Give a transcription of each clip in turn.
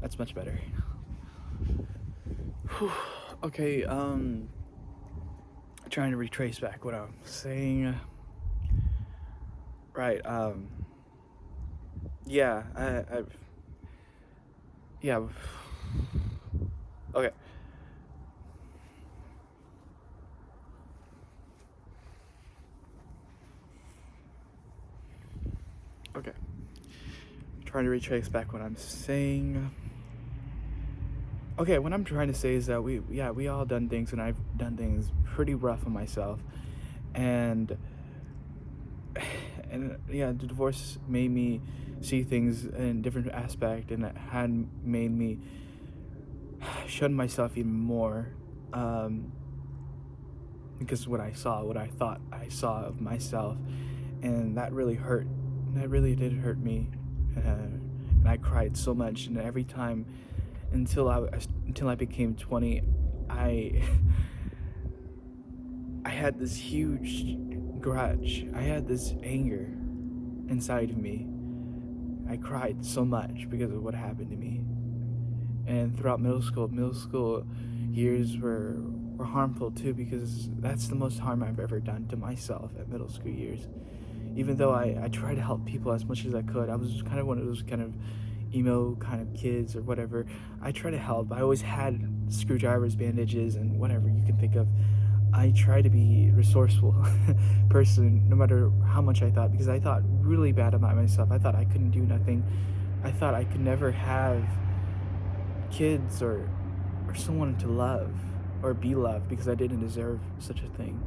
That's much better. Whew. Okay, trying to retrace back what I'm saying. Right, yeah, yeah, okay, okay. Trying to retrace back what I'm saying. Okay, what I'm trying to say is that we all done things, and I've done things pretty rough on myself, and yeah, the divorce made me see things in different aspect, and it had made me shun myself even more, um, because what I saw, what I thought I saw of myself, and that really hurt. That really did hurt me, and I cried so much. And every time until I became 20, I I had this huge grudge. I had this anger inside of me. I cried so much because of what happened to me. And throughout middle school years were harmful too, because that's the most harm I've ever done to myself at middle school years. Even though I tried to help people as much as I could, I was kind of one of those kind of emo kind of kids or whatever. I try to help. I always had screwdrivers, bandages, and whatever you can think of. I try to be resourceful person, no matter how much I thought, because I thought really bad about myself. I thought I couldn't do nothing. I thought I could never have kids or someone to love or be loved, because I didn't deserve such a thing.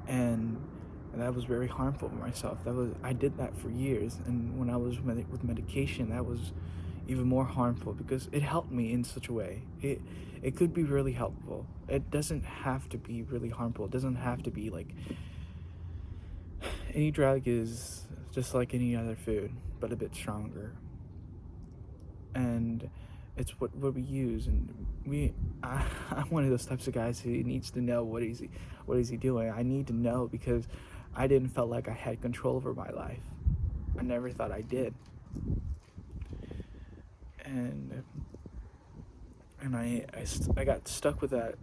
And that was very harmful for myself. I did that for years, and when I was with medication, that was even more harmful, because it helped me in such a way. It could be really helpful. It doesn't have to be really harmful. It doesn't have to be like any drug is just like any other food, but a bit stronger. And it's what we use, and I'm one of those types of guys who needs to know what is he doing. I need to know, because I didn't feel like I had control over my life. I never thought I did. And I got stuck with that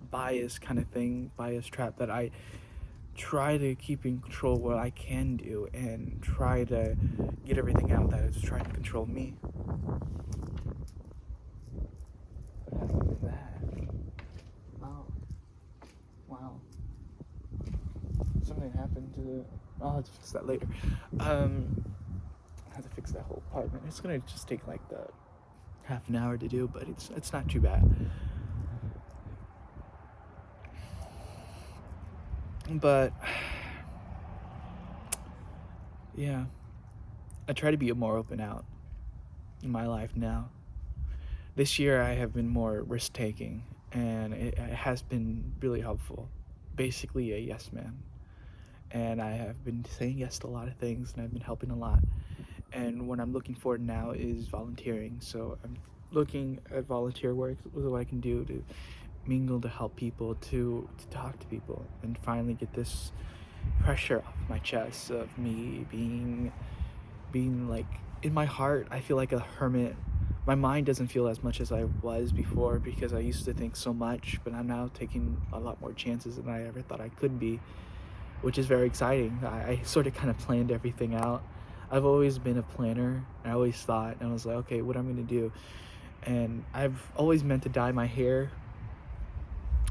bias kind of thing, bias trap, that I try to keep in control what I can do, and try to get everything out that is trying to control me. What happened to that? Oh, wow. Something happened to the... I'll have to fix that later. I have to fix that whole apartment. It's gonna just take like the half an hour to do, but it's not too bad. But yeah, I try to be more open out in my life now. This year I have been more risk taking, and it has been really helpful. Basically a yes man. And I have been saying yes to a lot of things, and I've been helping a lot. And what I'm looking for now is volunteering. So I'm looking at volunteer work, what I can do to mingle, to help people, to talk to people, and finally get this pressure off my chest of me being like, in my heart I feel like a hermit. My mind doesn't feel as much as I was before, because I used to think so much, but I'm now taking a lot more chances than I ever thought I could be, which is very exciting. I sort of kind of planned everything out. I've always been a planner. I always thought, and I was like, okay, what I'm gonna do. And I've always meant to dye my hair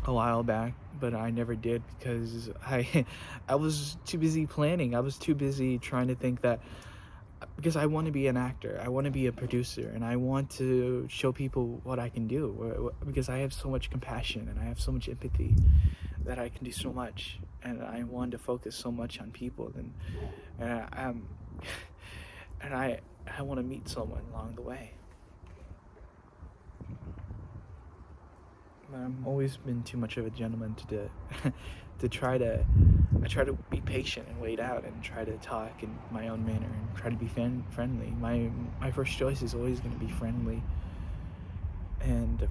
a while back, but I never did, because I was too busy planning. I was too busy trying to think that, because I want to be an actor, I want to be a producer, and I want to show people what I can do, because I have so much compassion and I have so much empathy, that I can do so much, and I want to focus so much on people, and and I want to meet someone along the way. But I've always been too much of a gentleman to to try to... I try to be patient and wait out, and try to talk in my own manner, and try to be friendly. My first choice is always going to be friendly. And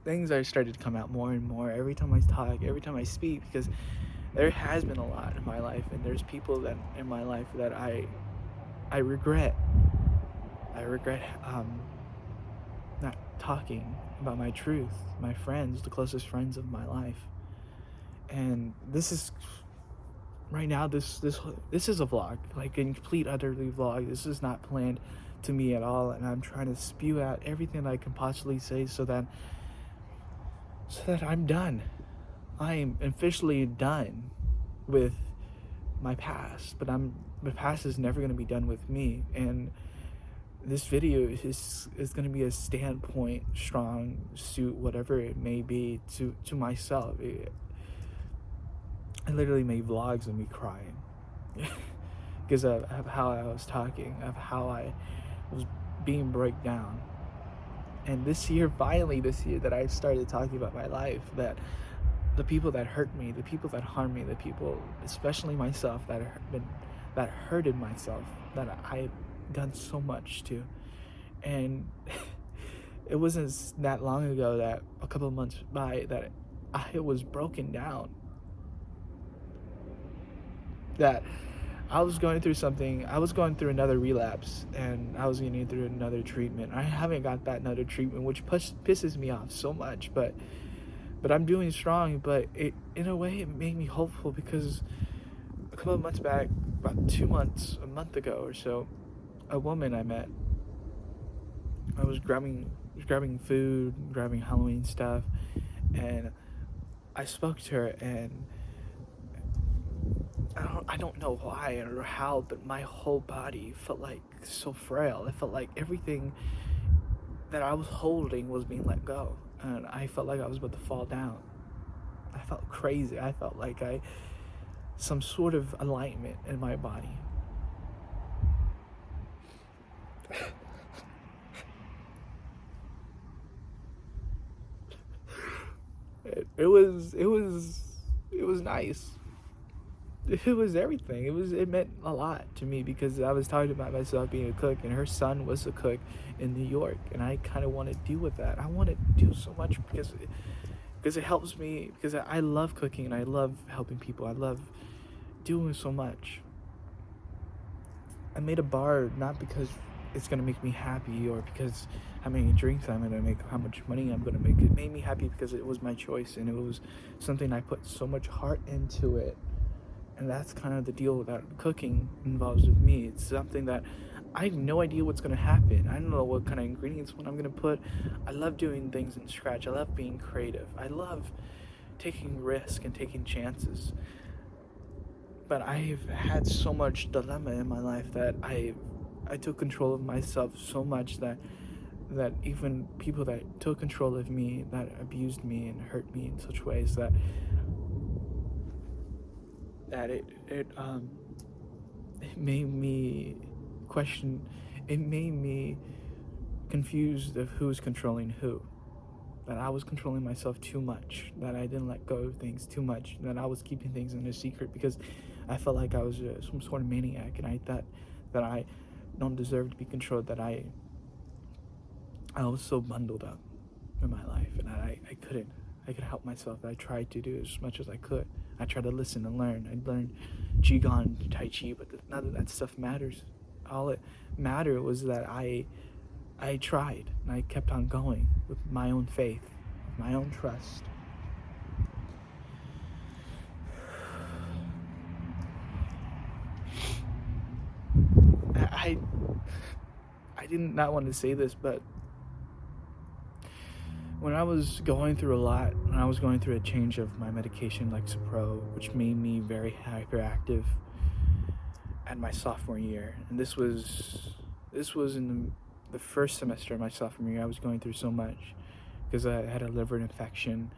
things are started to come out more and more every time I talk, every time I speak, because there has been a lot in my life, and there's people that in my life that I regret. I regret not talking about my truth. My friends, the closest friends of my life, and this is right now. This is a vlog, like a complete utterly vlog. This is not planned to me at all, and I'm trying to spew out everything that I can possibly say so that I'm done. I am officially done with my past, but my past is never going to be done with me. And this video is going to be a standpoint, strong suit, whatever it may be, to myself. I literally made vlogs of me crying because of how I was talking, of how I was being break down. And this year, finally this year, that I started talking about my life, that the people that hurt me, the people that harm me, the people, especially myself, that hurted myself, that I've done so much to. And it wasn't that long ago, that a couple of months by, that I was broken down, that I was going through something. I was going through another relapse, and I was going through another treatment. I haven't got that another treatment, which pisses me off so much, but I'm doing strong. But it, in a way, it made me hopeful, because a couple of months back, about 2 months, a month ago or so, a woman I met, I was grabbing food, grabbing Halloween stuff, and I spoke to her, and I don't know why or how, but my whole body felt like so frail. It felt like everything that I was holding was being let go, and I felt like I was about to fall down. I felt crazy. I felt like some sort of alignment in my body. It was nice. It was everything. It meant a lot to me, because I was talking about myself being a cook, and her son was a cook in New York, and I kind of want to deal with that. I want to do so much, because it helps me, because I love cooking, and I love helping people. I love doing so much. I made a bar not because it's gonna make me happy, or because how many drinks I'm gonna make, how much money I'm gonna make. It made me happy because it was my choice, and it was something I put so much heart into it. And that's kind of the deal that cooking involves with me. It's something that I have no idea what's going to happen. I don't know what kind of ingredients what I'm going to put. I love doing things in scratch. I love being creative. I love taking risks and taking chances. But I've had so much dilemma in my life that I took control of myself so much that even people that took control of me, that abused me and hurt me in such ways that it made me question. It made me confused of who's controlling who. That I was controlling myself too much. That I didn't let go of things too much. That I was keeping things in a secret because I felt like I was some sort of maniac, and I thought that I don't deserve to be controlled. That I was so bundled up in my life, and I couldn't. I could help myself. I tried to do as much as I could. I tried to listen and learn. I learned Qigong, Tai Chi, but none of that stuff matters. All it mattered was that I tried, and I kept on going with my own faith, my own trust. I did not want to say this, but when I was going through a lot, when I was going through a change of my medication, like Lexapro, which made me very hyperactive at my sophomore year, and this was in the first semester of my sophomore year. I was going through so much because I had a liver infection,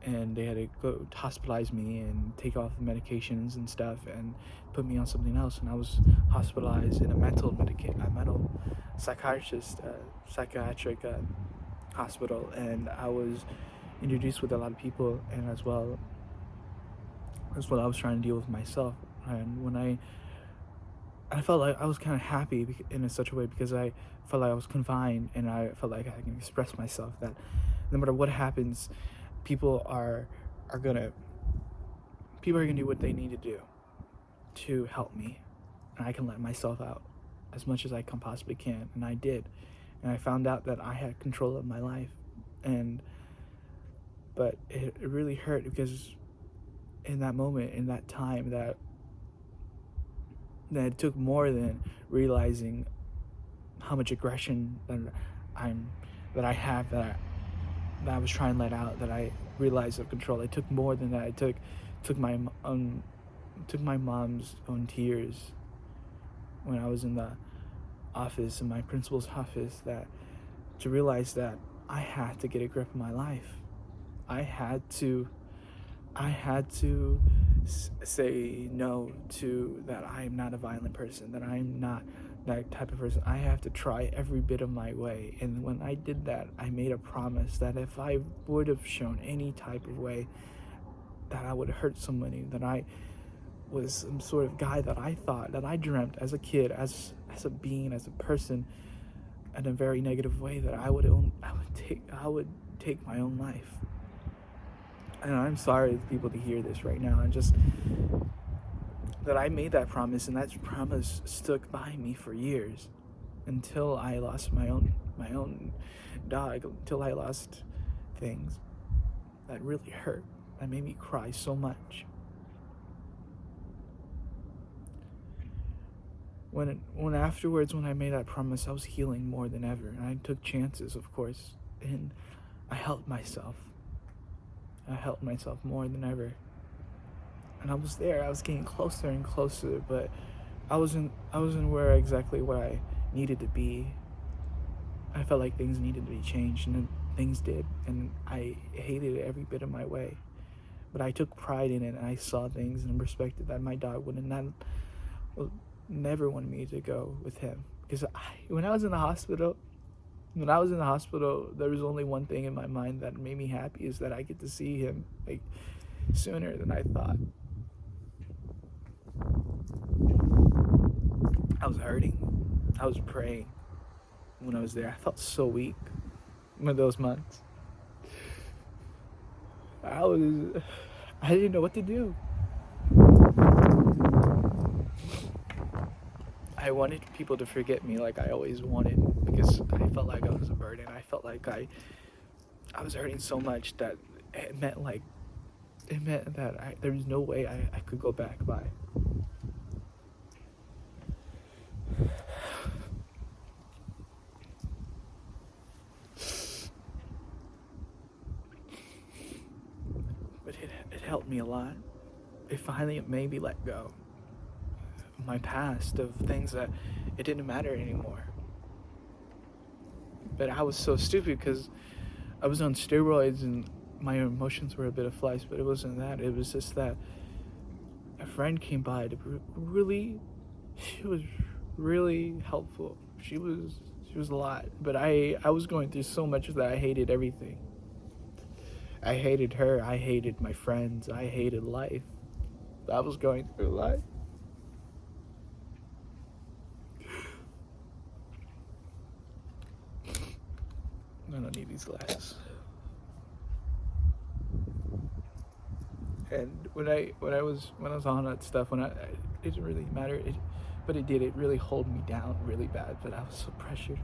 and they had to go hospitalize me and take off the medications and stuff and put me on something else. And I was hospitalized in a mental psychiatric hospital, and I was introduced with a lot of people, and as well I was trying to deal with myself. And when I felt like I was kind of happy in such a way, because I felt like I was confined, and I felt like I can express myself, that no matter what happens, people are gonna people are going to do what they need to do to help me, and I can let myself out as much as I can possibly can. And I did. And I found out that I had control of my life. But it really hurt, because in that moment, in that time, that it took more than realizing how much aggression that I have, that I was trying to let out, that I realized of control. It took more than that. It took my mom's own tears when I was in the office, in my principal's office, to realize that I had to get a grip of my life. I had to say no to that. I am not a violent person, that I'm not that type of person. I have to try every bit of my way. And when I did that, I made a promise that if I would have shown any type of way that I would hurt somebody, that I was some sort of guy that I dreamt as a kid, as a being, as a person, in a very negative way, that I would take my own life. And I'm sorry to people to hear this right now, and just that I made that promise, and that promise stuck by me for years, until I lost my own dog, until I lost things that really hurt, that made me cry so much. When afterwards, when I made that promise, I was healing more than ever, and I took chances, of course, and I helped myself. I helped myself more than ever. And I was there. I was getting closer and closer, but I wasn't where exactly where I needed to be. I felt like things needed to be changed, and then things did, and I hated every bit of my way. But I took pride in it, and I saw things and respected that my dog never wanted me to go with him. Because when I was in the hospital, there was only one thing in my mind that made me happy, is that I get to see him like sooner than I thought. I was hurting. I was praying when I was there. I felt so weak in those months. I didn't know what to do. I wanted people to forget me like I always wanted, because I felt like I was a burden. I felt like I was hurting so much that it meant that there was no way I could go back by. But it helped me a lot. It finally made me let go of my past, of things that it didn't matter anymore. But I was so stupid, because I was on steroids and my emotions were a bit of flies, but it wasn't that. It was just that a friend came by she was really helpful. She was a lot, but I was going through so much that I hated everything. I hated her, I hated my friends, I hated life. I was going through life. I don't need these glasses. And when I was on that stuff, it didn't really matter. But it did. It really hold me down really bad. But I was so pressured.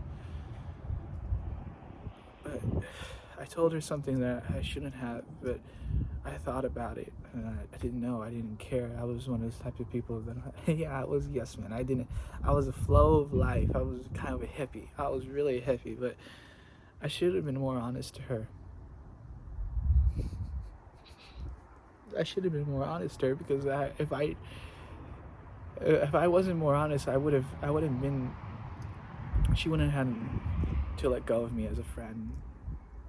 But I told her something that I shouldn't have. But I thought about it, and I didn't know. I didn't care. I was one of those type of people that I was yes man. I was a flow of life. I was kind of a hippie. I was really a hippie. But I should have been more honest to her. I should have been more honest to her, because if I wasn't more honest, I would have been. She wouldn't have had to let go of me as a friend,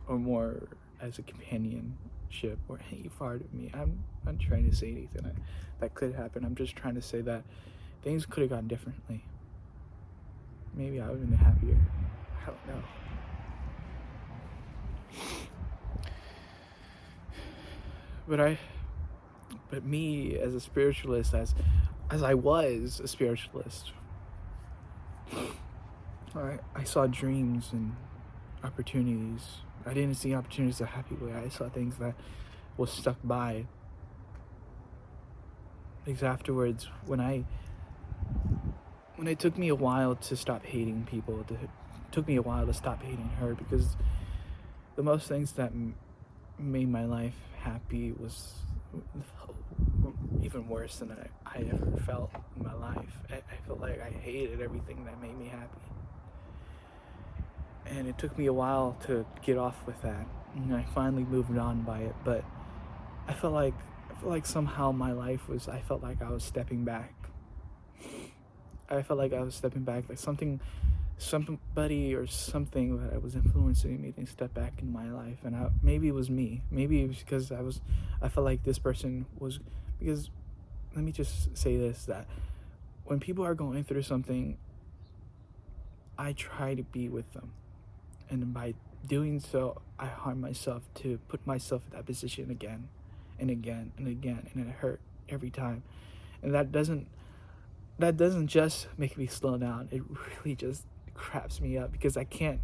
or more as a companionship, or any part of me. I'm not trying to say anything that could happen. I'm just trying to say that things could have gone differently. Maybe I would have been happier. I don't know. But me as a spiritualist, as I was a spiritualist, I saw dreams and opportunities. I didn't see opportunities a happy way. I saw things that was stuck by. because afterwards, when it took me a while to stop hating people, it took me a while to stop hating her, because the most things that made my life happy was even worse than I ever felt in my life. I felt like I hated everything that made me happy. And it took me a while to get off with that. And I finally moved on by it, but I felt like somehow my life was, I felt like I was stepping back. I felt like I was stepping back, like somebody or something that I was influencing me to step back in my life. And maybe it was me. Maybe it was because I felt like this person was, because let me just say this, that when people are going through something, I try to be with them. And by doing so, I harm myself to put myself in that position again and again and again, and it hurt every time. And that doesn't just make me slow down. It really just craps me up, because I can't,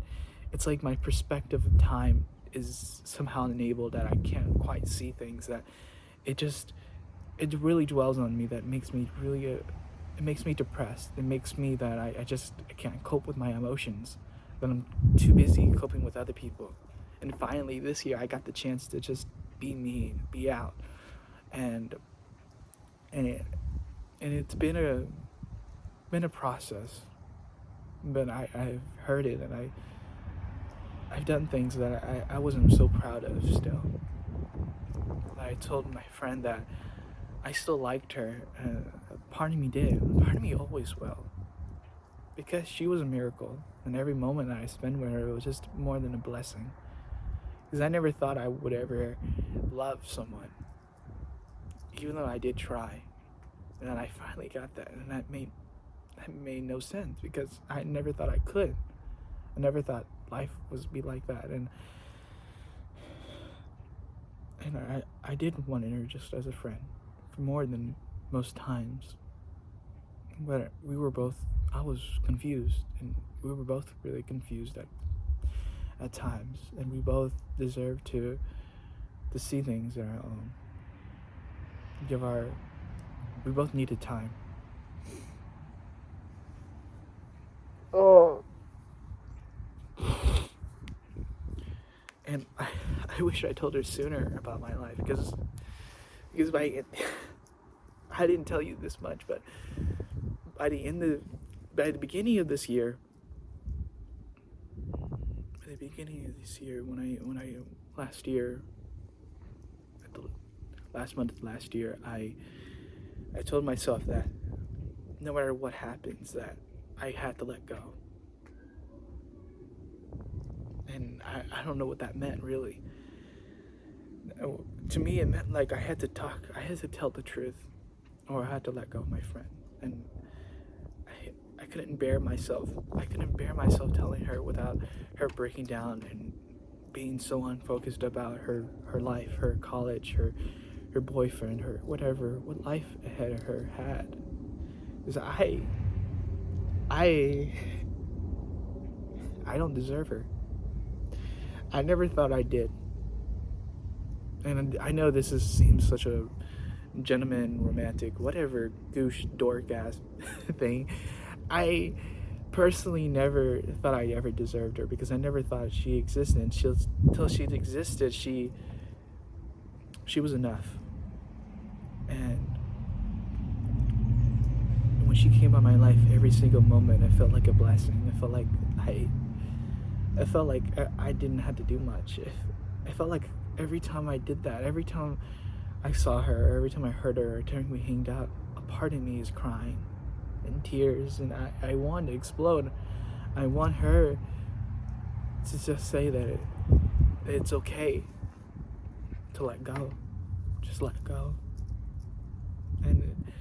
it's like my perspective of time is somehow enabled that I can't quite see things, that it really dwells on me, that makes me really, it makes me depressed. It makes me that I can't cope with my emotions, that I'm too busy coping with other people. And finally this year I got the chance to just be me, be out. And it's been a process, but I've heard it, and I've done things that I wasn't so proud of still. I told my friend that I still liked her. Part of me did. Part of me always will. Because she was a miracle. And every moment that I spent with her, it was just more than a blessing. Because I never thought I would ever love someone. Even though I did try. And then I finally got that. And that made no sense, because I never thought I could. I never thought life would be like that. And I did want her just as a friend, for more than most times. But I was confused, and we were both really confused at times, and we both deserve to see things on our own. We both needed time. Oh. And I wish I told her sooner about my life, because I didn't tell you this much, but by the beginning of this year, last month of last year, I told myself that no matter what happens, that I had to let go. And I don't know what that meant, really. To me, it meant like I had to tell the truth, or I had to let go of my friend. And I couldn't bear myself telling her without her breaking down and being so unfocused about her life, her college, her boyfriend, what life ahead of her had. Because I don't deserve her. I never thought I did. And I know this seems such a gentleman, romantic, whatever, douche, dork ass thing. I personally never thought I ever deserved her, because I never thought she existed. Until she existed, she was enough. And when she came in my life, every single moment, I felt like a blessing. I felt like I didn't have to do much. I felt like every time I did that, every time I saw her, every time I heard her, every time we hanged out, a part of me is crying in tears, and I want to explode. I want her to just say that it's okay to let go. Just let go. And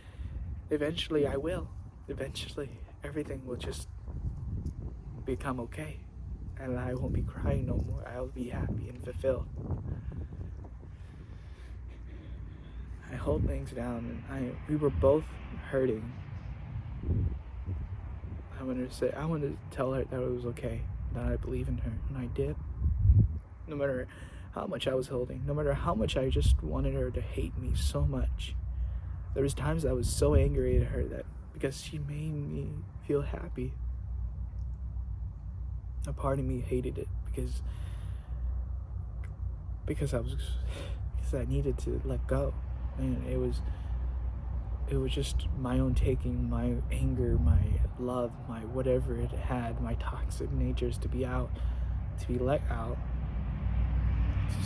eventually I will. Eventually everything will just become okay. And I won't be crying no more. I'll be happy and fulfilled. I hold things down, and we were both hurting. I wanted to tell her that it was okay, that I believe in her, and I did. No matter how much I was holding, no matter how much I just wanted her to hate me so much, There was times I was so angry at her that because she made me feel happy. A part of me hated it because I needed to let go, and it was just my own taking, my anger, my love, my whatever it had, my toxic natures to be let out,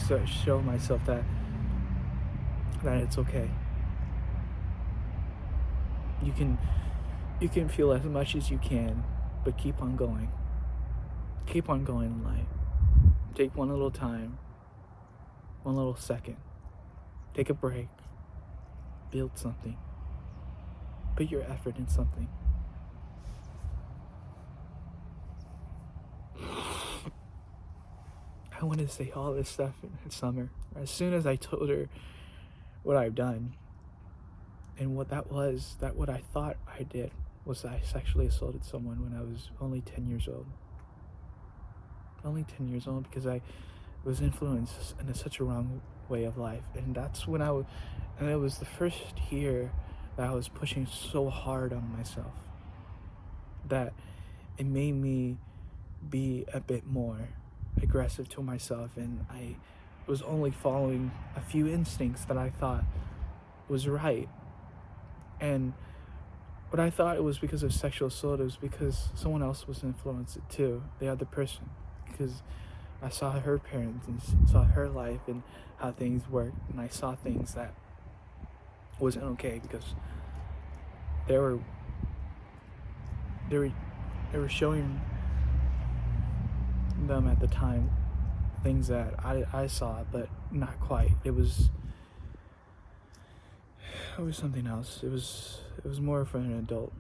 to show myself that it's okay. You can feel as much as you can, but keep on going. Keep on going in life. Take one little time, one little second. Take a break. Build something. Put your effort in something. I wanted to say all this stuff in summer. As soon as I told her what I've done and what I thought I did was I sexually assaulted someone when I was only 10 years old. Only 10 years old because I was influenced in such a wrong way of life. And that's when and it was the first year that I was pushing so hard on myself that it made me be a bit more aggressive to myself, and I was only following a few instincts that I thought was right. And what I thought it was because of sexual assault, it was because someone else was influenced too, the other person, because I saw her parents and saw her life and how things worked, and I saw things that wasn't okay because they were showing them at the time things that I saw, but not quite. It was something else. It was more for an adult.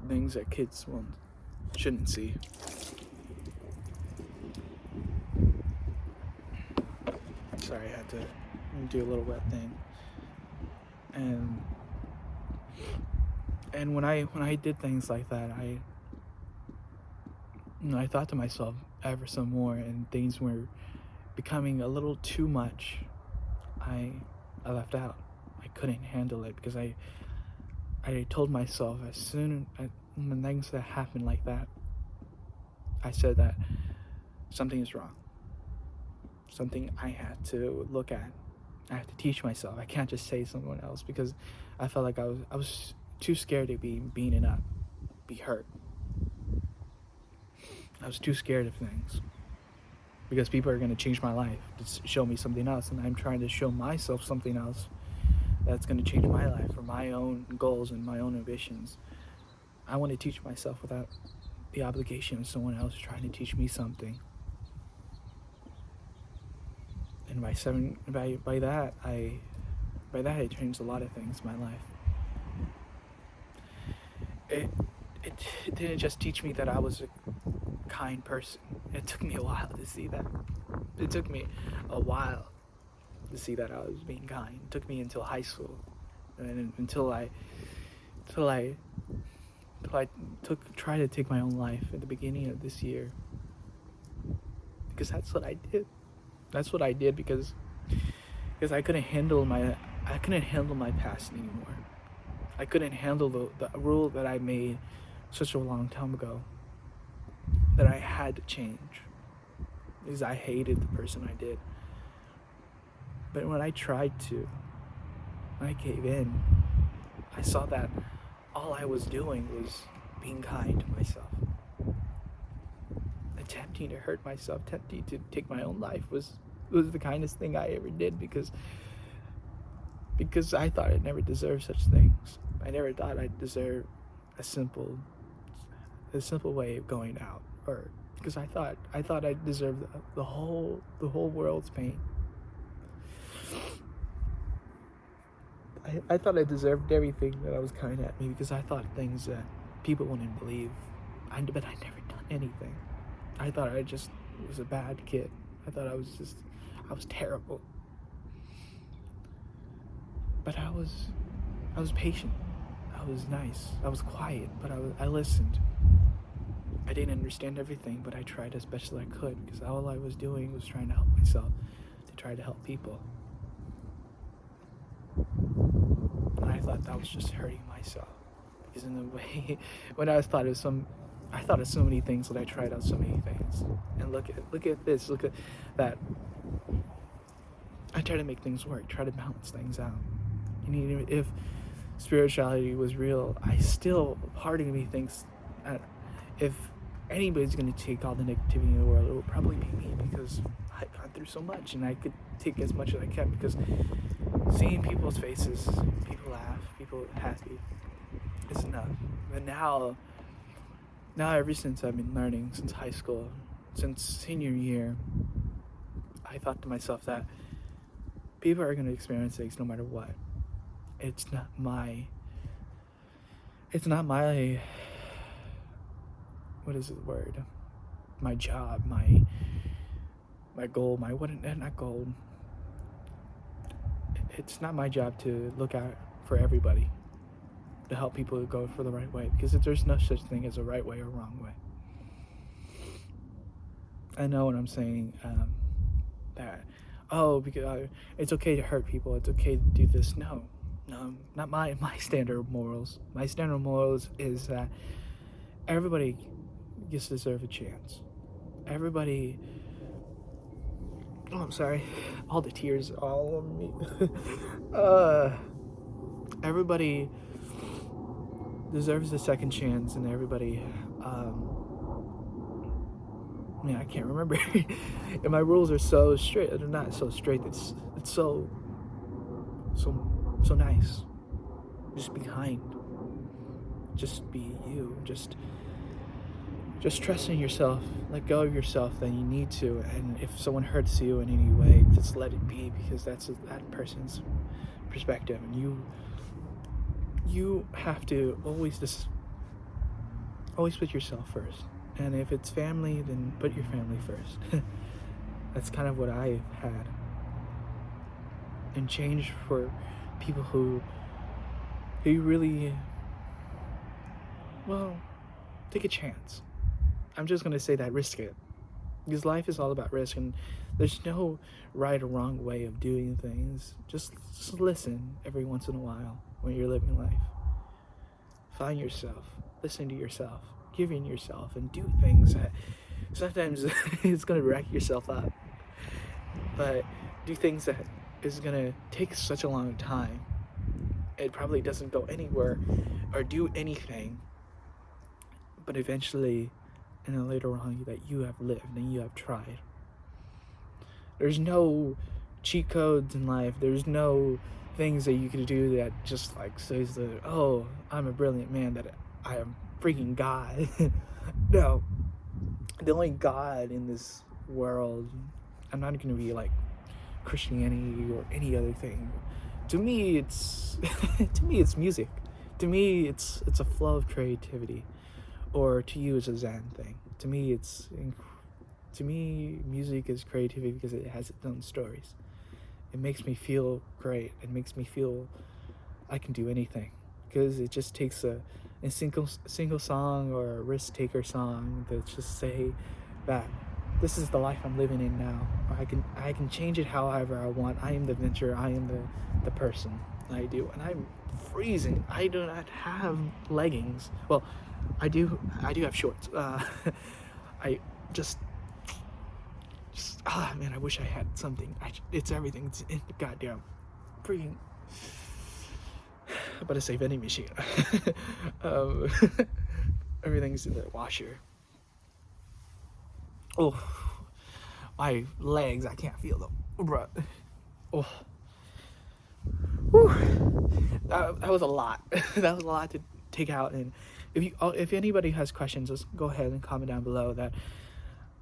Things that kids shouldn't see. Sorry, I had to do a little wet thing. And when I did things like that, I thought to myself ever some more, and things were becoming a little too much. I left out. I couldn't handle it because I told myself when things that happened like that, I said that something is wrong. Something I had to look at. I have to teach myself. I can't just say someone else because I felt like I was too scared to be beaten up, be hurt. I was too scared of things because people are going to change my life to show me something else, and I'm trying to show myself something else that's going to change my life for my own goals and my own ambitions. I want to teach myself without the obligation of someone else trying to teach me something. And by that it changed a lot of things in my life. It didn't just teach me that I was a kind person. It took me a while to see that. It took me a while to see that I was being kind. It took me until high school, and until I tried to take my own life at the beginning of this year, because that's what I did. That's what I did because I couldn't handle my past anymore. I couldn't handle the rule that I made such a long time ago that I had to change because I hated the person I did. But when I gave in, I saw that all I was doing was being kind to myself. Attempting to hurt myself, attempting to take my own life was the kindest thing I ever did because I thought I never deserved such things. I never thought I deserved a simple way of going out, or because I thought I deserved the whole world's pain. I thought I deserved everything that I was kind at me because I thought things that people wouldn't believe. But I never done anything. I thought I just was a bad kid. I thought I was terrible. But I was patient. I was nice. I was quiet, but I listened. I didn't understand everything, but I tried as best as I could because all I was doing was trying to help myself, to try to help people. thought that was just hurting myself. Because in a way, when I thought of so many things that I tried out so many things. And look at this, look at that. I try to make things work, try to balance things out. And even if spirituality was real, I still, part of me thinks if anybody's going to take all the negativity in the world, it will probably be me, because I've gone through so much and I could take as much as I can, because seeing people's faces, people laugh, people happy, is enough. But now ever since I've been learning, since high school, since senior year, I thought to myself that people are going to experience things no matter what. It's not my, what is the word? My job, my goal, not goal. It's not my job to look out for everybody, to help people go for the right way, because there's no such thing as a right way or wrong way. I know what I'm saying, that, because it's okay to hurt people, it's okay to do this. No, not my standard of morals. My standard of morals is that everybody gets to deserve a chance. Everybody, I'm sorry, all the tears all on me. Everybody deserves a second chance, and everybody, I can't remember. And my rules are so straight. They're not so straight. It's so nice. Just be kind. Just be you. Just trust in yourself. Let go of yourself that you need to. And if someone hurts you in any way, just let it be, because that's that person's perspective. And you have to always put yourself first. And if it's family, then put your family first. That's kind of what I've had. And change for people who really, take a chance. I'm just going to say that, risk it. Because life is all about risk, and there's no right or wrong way of doing things. Just listen every once in a while when you're living life. Find yourself. Listen to yourself. Give in yourself, and do things that sometimes it's going to wreck yourself up. But do things that is going to take such a long time. It probably doesn't go anywhere or do anything. But eventually, and then later on, that you have lived and you have tried. There's no cheat codes in life. There's no things that you can do that just like says that, oh, I'm a brilliant man, that I am freaking God. No. The only God in this world, I'm not going to be like Christianity or any other thing. To me, it's music. To me, it's a flow of creativity. Or to you, it's a Zen thing. To me, music is creativity because it has its own stories. It makes me feel great. It makes me feel I can do anything, because it just takes a single song or a risk taker song that just say that this is the life I'm living in now. Or I can change it however I want. I am the venture. I am the person. I do, and I'm freezing. I do not have leggings. Well, I do have shorts. I just man, I wish I had something. It's everything. It's in the goddamn freaking. I'm about to say vending machine. Everything's in the washer. Oh, my legs, I can't feel them, bro. Oh, whew. That was a lot. That was a lot to take out. And if anybody has questions, just go ahead and comment down below. That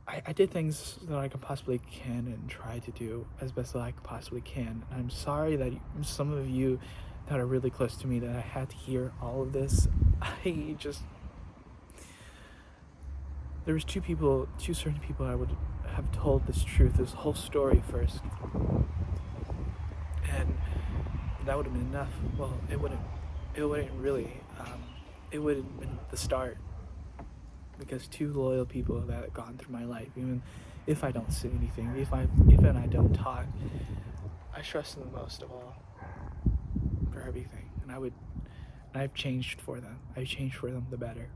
I did things that I can possibly can and try to do as best as I possibly can. And I'm sorry that some of you that are really close to me, that I had to hear all of this. There was two certain people I would have told this truth, this whole story first. And that would have been enough. Well, it wouldn't really, it would have been the start. Because two loyal people that have gone through my life, even if I don't say anything, if I don't talk, I trust them most of all for everything. and I've changed for them. I've changed for them the better.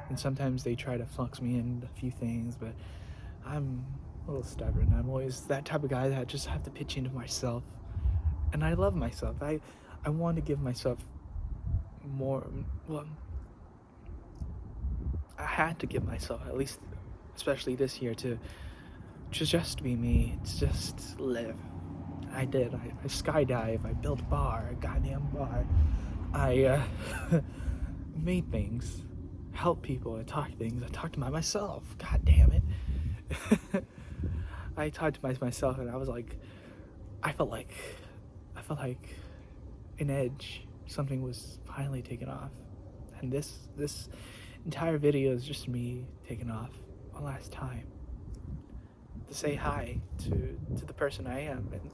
And sometimes they try to flux me in a few things, but I'm a little stubborn. I'm always that type of guy that I just have to pitch into myself. And I love myself. I want to give myself more. Well, I had to give myself, at least, especially this year, to just be me. To just live. I did. I skydive. I built a bar, a goddamn bar. I made things, helped people. I talked things. I talked to myself. God damn it. I talked to myself, and I was like, I felt like an edge. Something was finally taken off, and this entire video is just me taking off one last time to say hi to the person I am and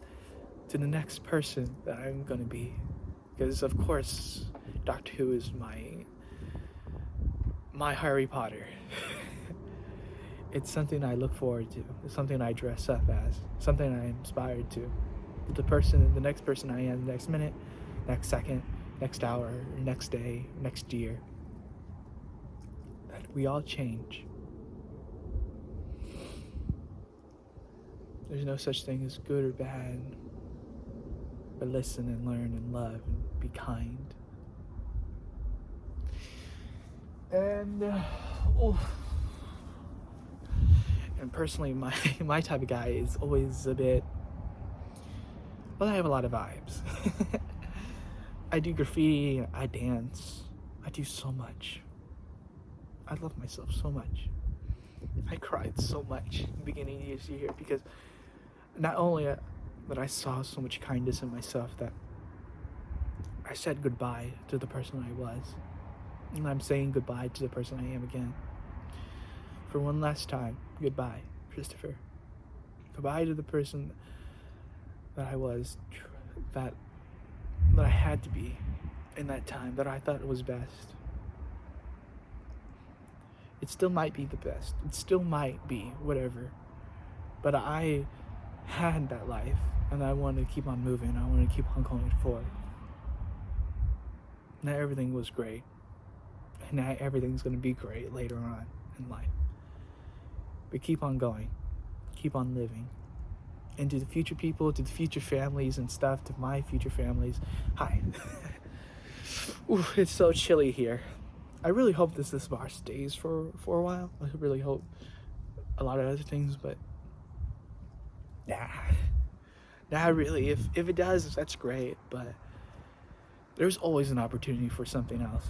to the next person that I'm gonna be. Because of course, Doctor Who is my Harry Potter. It's something I look forward to. It's something I dress up as. Something I'm inspired to. The next person I am, next minute, next second, next hour, next day, next year. That we all change. There's no such thing as good or bad. But listen and learn and love and be kind. And and personally, my type of guy is always a bit. Well, I have a lot of vibes. I do graffiti. I dance. I do so much. I love myself so much. I cried so much in the beginning of this year because not only that I saw so much kindness in myself that I said goodbye to the person I was, and I'm saying goodbye to the person I am again. For one last time, goodbye, Christopher. Goodbye to the person that I was, that I had to be in that time, that I thought was best. It still might be the best. It still might be whatever. But I had that life, and I want to keep on moving. I want to keep on going forward. Not everything was great, and not everything's going to be great later on in life. But keep on going. Keep on living. And to the future people, to the future families and stuff, to my future families, hi. Ooh, it's so chilly here. I really hope this bar stays for a while. I really hope a lot of other things, but nah, really. If it does, that's great, but there's always an opportunity for something else.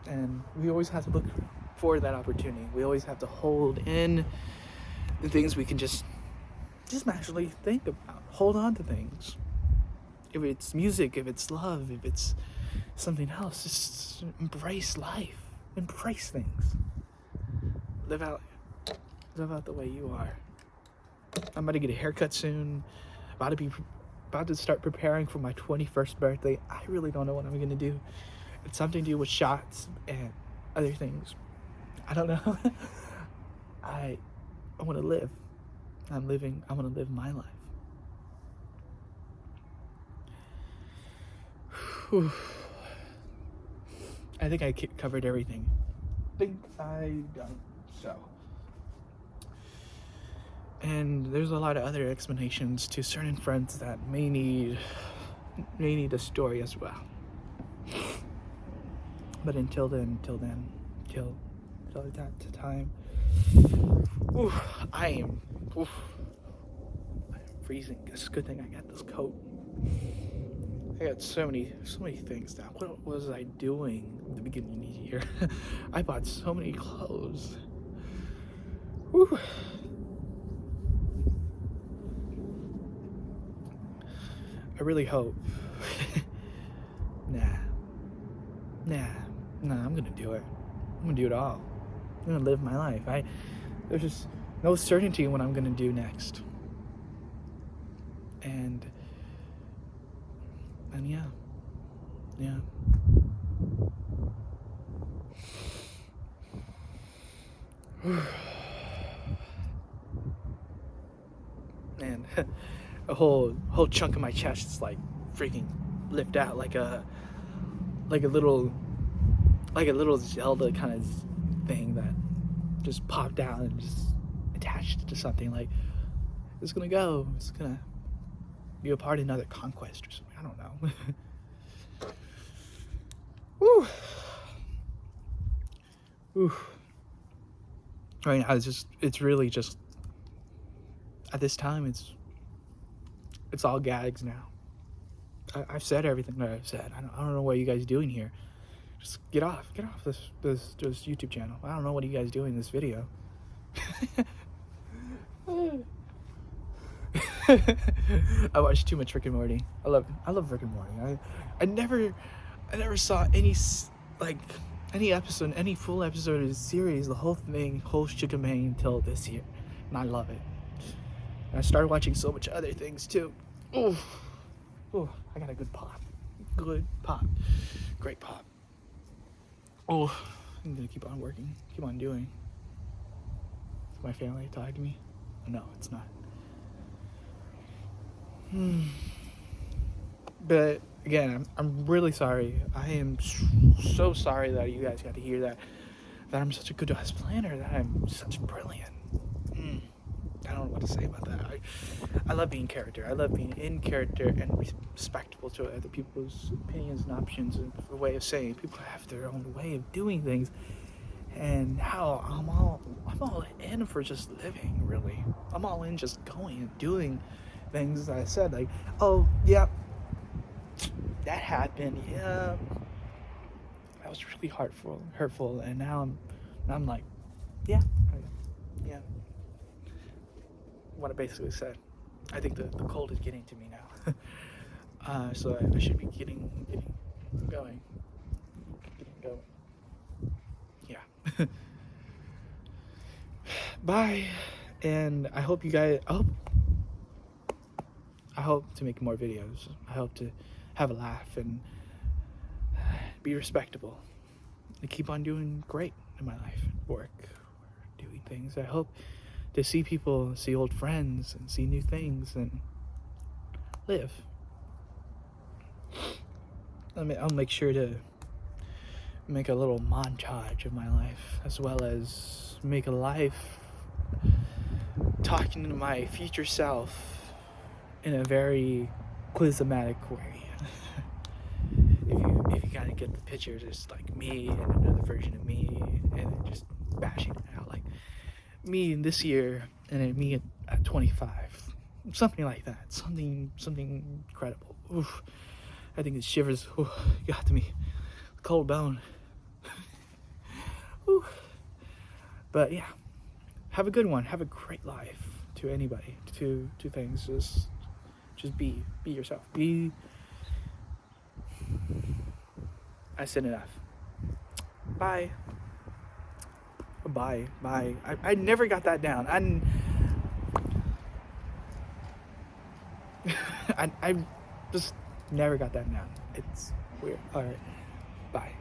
And we always have to look for that opportunity. We always have to hold in the things we can just naturally think about. Hold on to things. If it's music, if it's love, if it's something else, just embrace life. Embrace things. Live out the way you are. I'm about to get a haircut soon. About to start preparing for my 21st birthday. I really don't know what I'm gonna do. It's something to do with shots and other things. I don't know. I want to live. I want to live my life. Whew. I think I covered everything. I think I've done so. And there's a lot of other explanations to certain friends that may need a story as well. But until that time, I'm freezing. It's a good thing I got this coat. I got so many things now. What was I doing at the beginning of the year? I bought so many clothes. Whew. I really hope. Nah, I'm gonna do it. I'm gonna do it all. I'm gonna live my life. There's just no certainty what I'm gonna do next. And yeah. And a whole chunk of my chest is like freaking lift out like a little like a little Zelda kind of thing that just popped out and just attached to something. Like, it's gonna go. It's gonna be a part of another conquest or something. I don't know. Woo. Woo. Right now, it's really just, at this time, it's all gags now. I've said everything that I've said. I don't know what you guys doing here. Just get off this YouTube channel. I don't know what you guys doing in this video. I watch too much Rick and Morty. I love Rick and Morty. I never saw any any episode, any full episode of the series, the whole thing, whole shikamain until this year, and I love it. And I started watching so much other things too. Oh, I got a good pop, great pop. Oh, I'm gonna keep on working, keep on doing. Is my family talking to me? No, it's not. But again, I'm really sorry. I am so sorry that you guys got to hear that I'm such a good planner, that I'm such brilliant. I don't know what to say about that. I love being character. I love being in character and respectful to other people's opinions and options and a way of saying. People have their own way of doing things, and how I'm all in for just living. Really, I'm all in just going and doing things that I said, like, oh yeah, that happened, yeah, that was really hurtful, and now I'm like, yeah, what I basically said. I think the cold is getting to me now. So I should be getting going. Yeah. Bye, and I hope you guys. I hope to make more videos. I hope to have a laugh and be respectable and keep on doing great in my life, work, doing things. I hope to see people, see old friends, and see new things, and live. I'll make sure to make a little montage of my life, as well as make a life talking to my future self in a very quizmatic way. If you kind of get the picture, just like me and another version of me, and just bashing it out, like me in this year and then me at 25, something like that, something incredible. Oof. I think it shivers. Oof, got to me, cold bone. But yeah, have a good one. Have a great life. To anybody, to things, just be yourself. I said enough. Bye. I never got that down. I just never got that down. It's weird. All right. Bye.